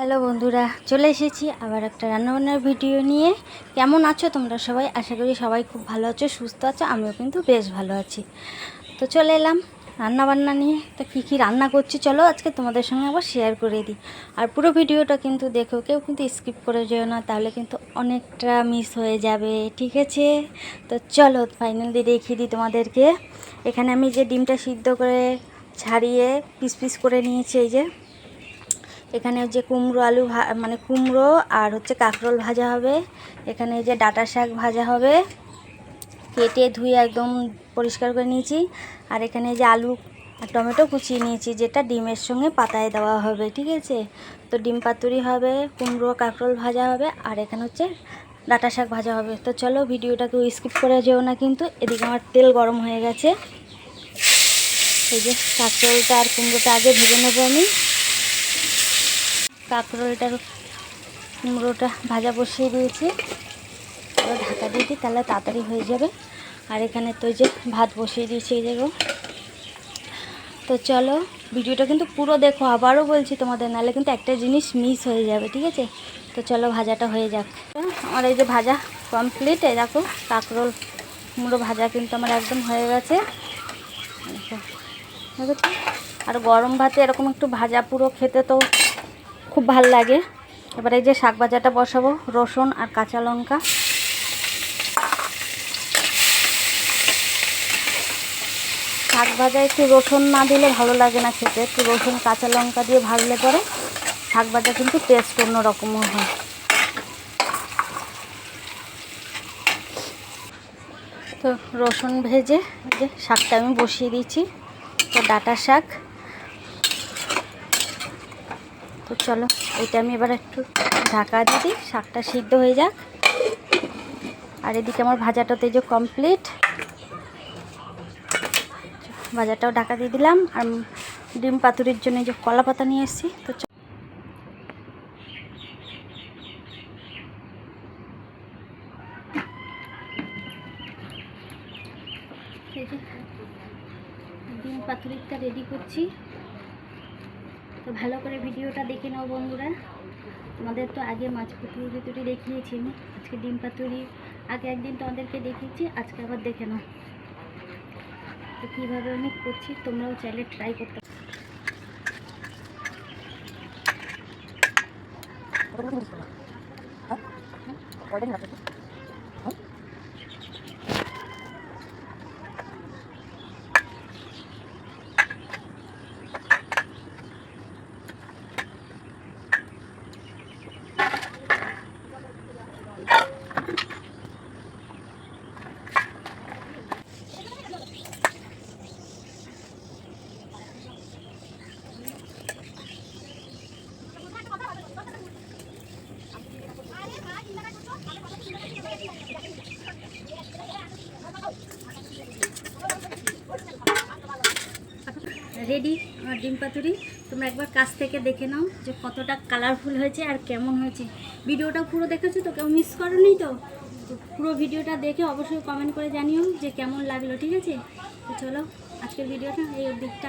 Hello বন্ধুরা, চলে এসেছি আবার একটা রান্নাবান্নার ভিডিও নিয়ে। কেমন আছো তোমরা সবাই? আশা করি সবাই খুব ভালো আছো, সুস্থ আছো। আমিও কিন্তু বেশ ভালো আছি। তো চলে এলাম রান্নাবান্না নিয়ে। তো কী রান্না করছি চলো আজকে তোমাদের সঙ্গে আবার শেয়ার করে দিই। আর পুরো ভিডিওটা কিন্তু দেখো, কেউ কিন্তু স্কিপ করে যেও না, তাহলে কিন্তু অনেকটা মিস হয়ে যাবে, ঠিক আছে? তো চলো ফাইনালি দেখিয়ে দিই তোমাদেরকে। এখানে আমি যে ডিমটা সিদ্ধ করে ছাড়িয়ে পিস পিস করে নিয়েছি, এই যে এখানে যে কুমড়ো আলু মানে কুমড়ো আর হচ্ছে কাঁকরোল ভাজা হবে। এখানে যে ডাঁটা শাক ভাজা হবে, কেটে ধুয়ে একদম পরিষ্কার করে নিয়েছি। আর এখানে যে আলু আর টমেটো কুচিয়ে নিয়েছি, যেটা ডিমের সঙ্গে পাতায় দেওয়া হবে, ঠিক আছে? তো ডিম পাতুরি হবে, কুমড়ো কাঁকরোল ভাজা হবে, আর এখানে হচ্ছে ডাঁটা শাক ভাজা হবে। তো চলো ভিডিওটাকে স্কিপ করে যেও না কিন্তু। এদিকে আমার তেল গরম হয়ে গেছে। এই যে কাঁকরোলটা আর কুমড়োটা আগে ভেজে নেবো আমি। কাঁকরোলটার কুমড়োটা ভাজা বসিয়ে দিয়েছি, ঢাকা দিয়ে দিই, তাহলে তাড়াতাড়ি হয়ে যাবে। আর এখানে তো যে ভাত বসিয়ে দিয়েছি এই জায়গা। তো চলো ভিডিওটা কিন্তু পুরো দেখো, আবারও বলছি তোমাদের, নাহলে কিন্তু একটা জিনিস মিস হয়ে যাবে, ঠিক আছে? তো চলো ভাজাটা হয়ে যাক। আমার এই যে ভাজা কমপ্লিট। এই দেখো কাঁকরোল কুমড়ো ভাজা কিন্তু আমার একদম হয়ে গেছে। আর গরম ভাতে এরকম একটু ভাজা পুরো খেতে তো খুব ভাল লাগে। এবারে এই যে শাক ভাজাটা বসাবো, রসুন আর কাঁচা লঙ্কা। শাক ভাজা একটু রসুন না দিলে ভালো লাগে না খেতে, একটু রসুন কাঁচা লঙ্কা দিয়ে ভাজলে পরে শাক ভাজা কিন্তু টেস্ট অন্যরকমও হয়। তো রসুন ভেজে যে শাকটা আমি বসিয়ে দিয়েছি, তো ডাঁটা শাক। তো চলো এটা আমি এবার একটু ঢাকা দিয়ে দিই, শাকটা সিদ্ধ হয়ে যাক। আর এদিকে আমার ভাজাটাতে যে কমপ্লিট, ভাজাটাও ঢাকা দিয়ে দিলাম। আর ডিম পাতুরির জন্য যে কলা পাতা নিয়ে এসেছি। তো ডিম পাতুরিটা রেডি করছি। তো ভালো করে ভিডিওটা দেখে নাও বন্ধুরা। তোমাদের তো আগে মাছ পাতুরি দেখিয়েছি আমি, আজকে ডিম পাতুরি আগে একদিন তোমাদেরকে দেখিয়েছি, আজকে আবার দেখে নাও। তো কীভাবে আমি করছি তোমরাও চাইলে ট্রাই করতে। রেডি আমার ডিম পাতুরি। তোমরা একবার কাছ থেকে দেখে নাও যে কতটা কালারফুল হয়েছে আর কেমন হয়েছে। ভিডিওটা পুরো দেখেছো তো, কেউ মিস করোনি তো? পুরো ভিডিওটা দেখে অবশ্যই কমেন্ট করে জানিও যে কেমন লাগলো, ঠিক আছে? তো চলো আজকের ভিডিওটা এই দিকটা।